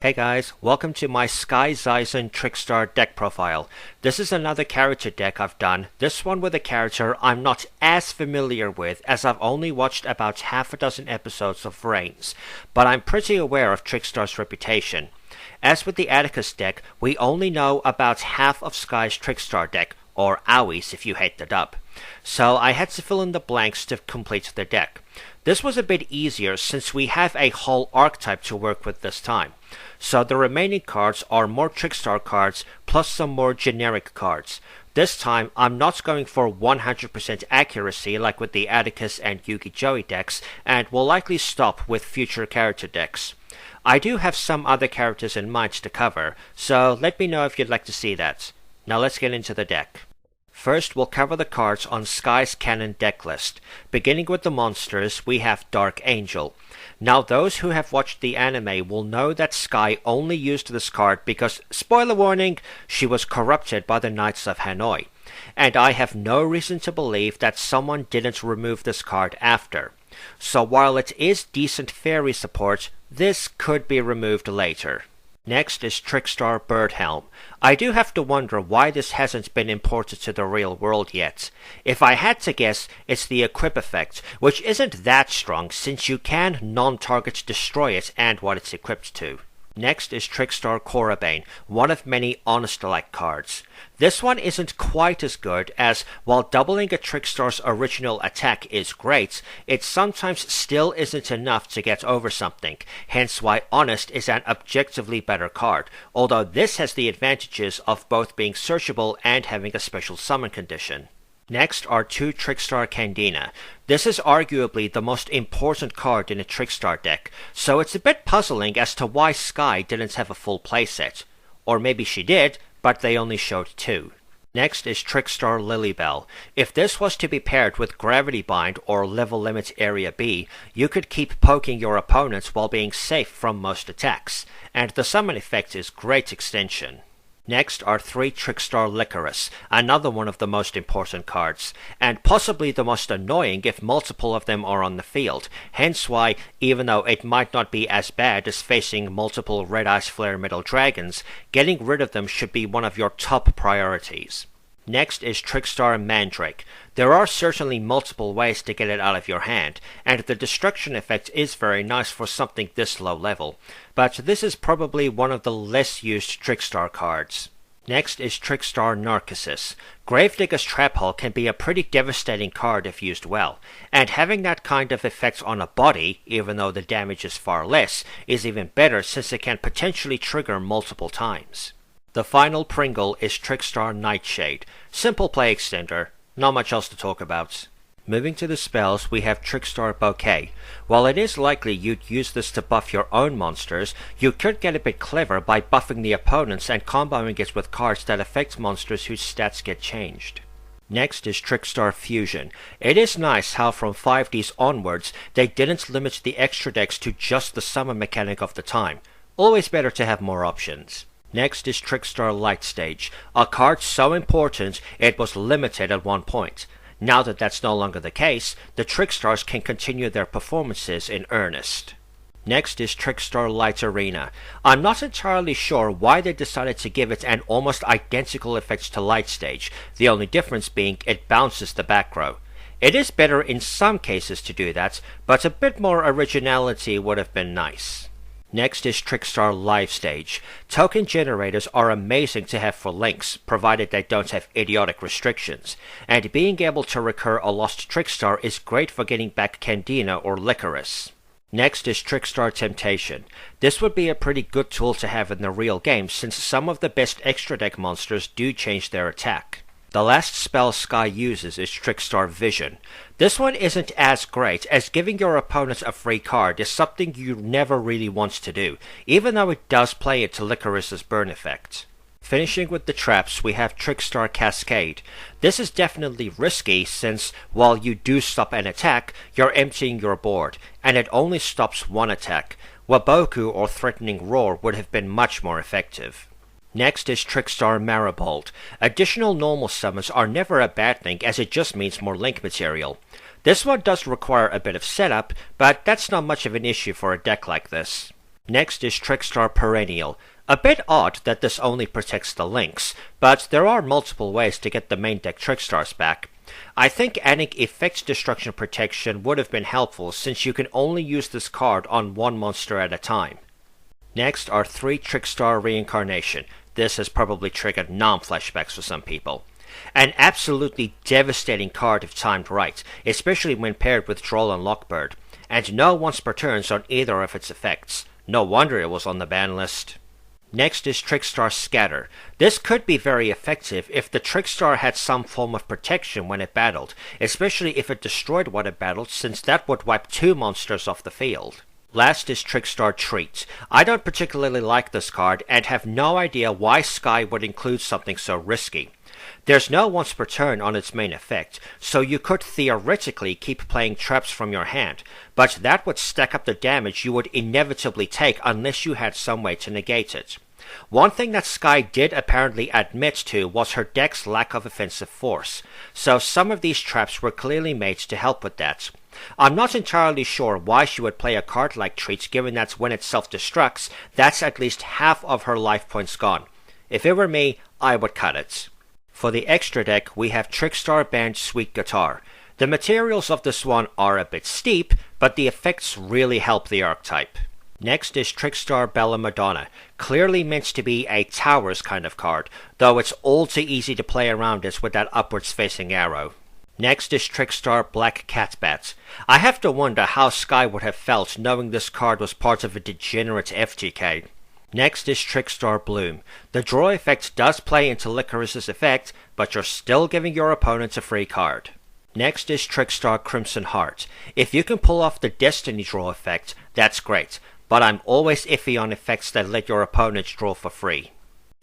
Hey guys, welcome to my Skye Zaizen Trickstar deck profile. This is another character deck I've done, this one with a character I'm not as familiar with as I've only watched about half a dozen episodes of Reigns, but I'm pretty aware of Trickstar's reputation. As with the Atticus deck, we only know about half of Skye's Trickstar deck, or Owies if you hate the dub. So I had to fill in the blanks to complete the deck. This was a bit easier since we have a whole archetype to work with this time. So the remaining cards are more Trickstar cards plus some more generic cards. This time I'm not going for 100% accuracy like with the Atticus and Yugi Joey decks, and will likely stop with future character decks. I do have some other characters in mind to cover, so let me know if you'd like to see that. Now let's get into the deck. First, we'll cover the cards on Skye's canon deck list. Beginning with the monsters, we have Dark Angel. Now those who have watched the anime will know that Skye only used this card because, spoiler warning, she was corrupted by the Knights of Hanoi. And I have no reason to believe that someone didn't remove this card after. So while it is decent fairy support, this could be removed later. Next is Trickstar Birdhelm. I do have to wonder why this hasn't been imported to the real world yet. If I had to guess, it's the equip effect, which isn't that strong since you can non-target destroy it and what it's equipped to. Next is Trickstar Korabane, one of many Honest-like cards. This one isn't quite as good as, while doubling a Trickstar's original attack is great, it sometimes still isn't enough to get over something, hence why Honest is an objectively better card, although this has the advantages of both being searchable and having a special summon condition. Next are two Trickstar Candina. This is arguably the most important card in a Trickstar deck, so it's a bit puzzling as to why Skye didn't have a full playset. Or maybe she did, but they only showed two. Next is Trickstar Lilybell. If this was to be paired with Gravity Bind or Level Limit Area B, you could keep poking your opponents while being safe from most attacks, and the summon effect is great extension. Next are three Trickstar Licorice, another one of the most important cards, and possibly the most annoying if multiple of them are on the field, hence why, even though it might not be as bad as facing multiple Red Ice Flare Metal Dragons, getting rid of them should be one of your top priorities. Next is Trickstar Mandrake. There are certainly multiple ways to get it out of your hand, and the destruction effect is very nice for something this low level, but this is probably one of the less used Trickstar cards. Next is Trickstar Narcissus. Gravedigger's Trap Hole can be a pretty devastating card if used well, and having that kind of effect on a body, even though the damage is far less, is even better since it can potentially trigger multiple times. The final Pringle is Trickstar Nightshade. Simple play extender, not much else to talk about. Moving to the spells, we have Trickstar Bouquet. While it is likely you'd use this to buff your own monsters, you could get a bit clever by buffing the opponents and comboing it with cards that affect monsters whose stats get changed. Next is Trickstar Fusion. It is nice how from 5Ds onwards, they didn't limit the extra decks to just the summon mechanic of the time. Always better to have more options. Next is Trickstar Light Stage, a card so important it was limited at one point. Now that that's no longer the case, the Trickstars can continue their performances in earnest. Next is Trickstar Light Arena. I'm not entirely sure why they decided to give it an almost identical effect to Light Stage, the only difference being it bounces the back row. It is better in some cases to do that, but a bit more originality would have been nice. Next is Trickstar Live Stage. Token generators are amazing to have for links, provided they don't have idiotic restrictions, and being able to recur a lost Trickstar is great for getting back Candina or Licorice. Next is Trickstar Temptation. This would be a pretty good tool to have in the real game since some of the best extra deck monsters do change their attack. The last spell Skye uses is Trickstar Vision. This one isn't as great, as giving your opponent a free card is something you never really want to do, even though it does play into Licorice's burn effect. Finishing with the traps, we have Trickstar Cascade. This is definitely risky since, while you do stop an attack, you're emptying your board, and it only stops one attack. Waboku or Threatening Roar would have been much more effective. Next is Trickstar Maribold. Additional normal summons are never a bad thing as it just means more link material. This one does require a bit of setup, but that's not much of an issue for a deck like this. Next is Trickstar Perennial. A bit odd that this only protects the links, but there are multiple ways to get the main deck Trickstars back. I think adding Effect Destruction Protection would have been helpful since you can only use this card on one monster at a time. Next are 3 Trickstar Reincarnation. This has probably triggered non-flashbacks for some people. An absolutely devastating card if timed right, especially when paired with Droll and Lockbird, and no once per turns on either of its effects. No wonder it was on the ban list. Next is Trickstar Scatter. This could be very effective if the Trickstar had some form of protection when it battled, especially if it destroyed what it battled, since that would wipe 2 monsters off the field. Last is Trickstar Treat. I don't particularly like this card and have no idea why Skye would include something so risky. There's no once per turn on its main effect, so you could theoretically keep playing traps from your hand, but that would stack up the damage you would inevitably take unless you had some way to negate it. One thing that Skye did apparently admit to was her deck's lack of offensive force, so some of these traps were clearly made to help with that. I'm not entirely sure why she would play a card like Treat, given that when it self-destructs, that's at least half of her life points gone. If it were me, I would cut it. For the extra deck, we have Trickstar Band Sweet Guitar. The materials of this one are a bit steep, but the effects really help the archetype. Next is Trickstar Bella Madonna, clearly meant to be a towers kind of card, though it's all too easy to play around it with that upwards facing arrow. Next is Trickstar Black Catbat. I have to wonder how Skye would have felt knowing this card was part of a degenerate FTK. Next is Trickstar Bloom. The draw effect does play into Licorice's effect, but you're still giving your opponent a free card. Next is Trickstar Crimson Heart. If you can pull off the Destiny draw effect, that's great, but I'm always iffy on effects that let your opponent draw for free.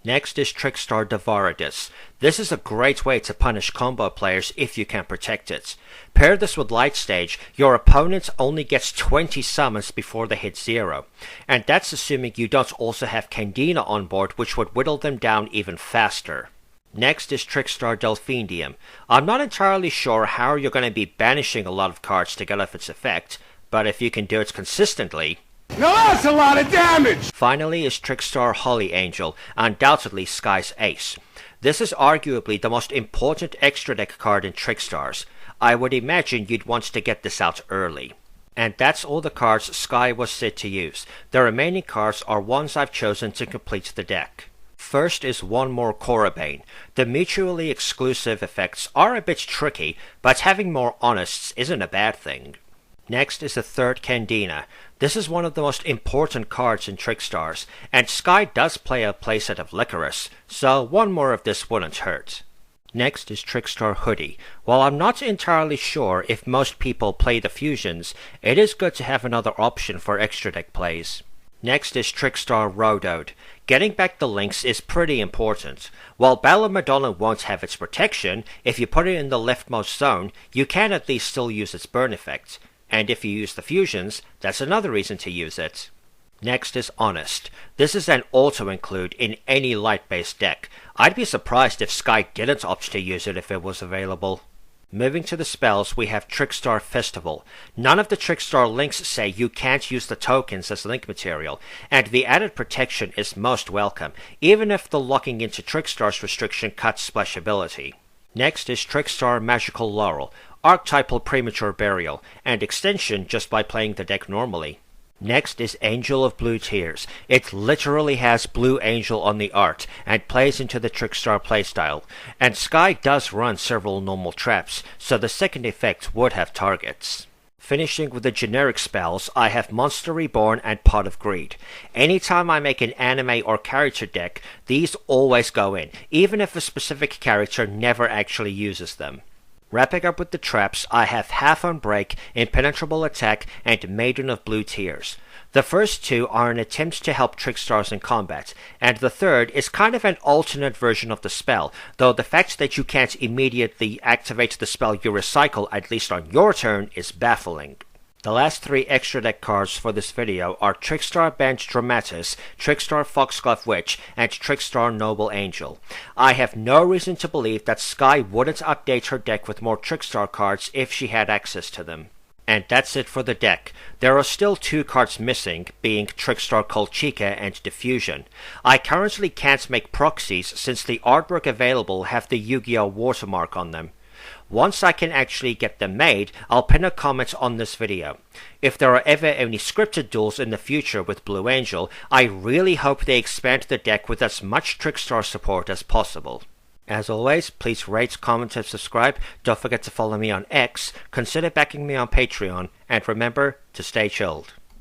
Next is Trickstar Devaradus. This is a great way to punish combo players if you can protect it. Pair this with Light Stage, your opponent only gets 20 summons before they hit 0, and that's assuming you don't also have Candina on board, which would whittle them down even faster. Next is Trickstar Delphinium. I'm not entirely sure how you're going to be banishing a lot of cards to get off its effect, but if you can do it consistently... Now that's a lot of damage! Finally is Trickstar Holly Angel, undoubtedly Skye's ace. This is arguably the most important extra deck card in Trickstars. I would imagine you'd want to get this out early. And that's all the cards Skye was said to use. The remaining cards are ones I've chosen to complete the deck. First is One More Korrabane. The mutually exclusive effects are a bit tricky, but having more Honests isn't a bad thing. Next is the third Candina. This is one of the most important cards in Trickstars, and Skye does play a playset of Licorice, so one more of this wouldn't hurt. Next is Trickstar Hoodie. While I'm not entirely sure if most people play the fusions, it is good to have another option for extra deck plays. Next is Trickstar Rodode. Getting back the links is pretty important. While Bella Madonna won't have its protection, if you put it in the leftmost zone, you can at least still use its burn effect. And if you use the fusions, that's another reason to use it. Next is Honest. This is an auto-include in any light-based deck. I'd be surprised if Skye didn't opt to use it if it was available. Moving to the spells, we have Trickstar Festival. None of the Trickstar links say you can't use the tokens as link material, and the added protection is most welcome, even if the locking into Trickstars restriction cuts splashability. Next is Trickstar Magical Laurel, archetypal premature burial, and extension just by playing the deck normally. Next is Angel of Blue Tears. It literally has Blue Angel on the art, and plays into the Trickstar playstyle, and Skye does run several normal traps, so the second effect would have targets. Finishing with the generic spells, I have Monster Reborn and Pot of Greed. Anytime I make an anime or character deck, these always go in, even if a specific character never actually uses them. Wrapping up with the traps, I have Half on Break, Impenetrable Attack, and Maiden of Blue Tears. The first two are an attempt to help Trickstars in combat, and the third is kind of an alternate version of the spell, though the fact that you can't immediately activate the spell you recycle, at least on your turn, is baffling. The last three extra deck cards for this video are Trickstar Band Dramatis, Trickstar Foxglove Witch, and Trickstar Noble Angel. I have no reason to believe that Skye wouldn't update her deck with more Trickstar cards if she had access to them. And that's it for the deck. There are still 2 cards missing, being Trickstar Colchica and Diffusion. I currently can't make proxies since the artwork available have the Yu-Gi-Oh! Watermark on them. Once I can actually get them made, I'll pin a comment on this video. If there are ever any scripted duels in the future with Blue Angel, I really hope they expand the deck with as much Trickstar support as possible. As always, please rate, comment, and subscribe. Don't forget to follow me on X, consider backing me on Patreon, and remember to stay chilled.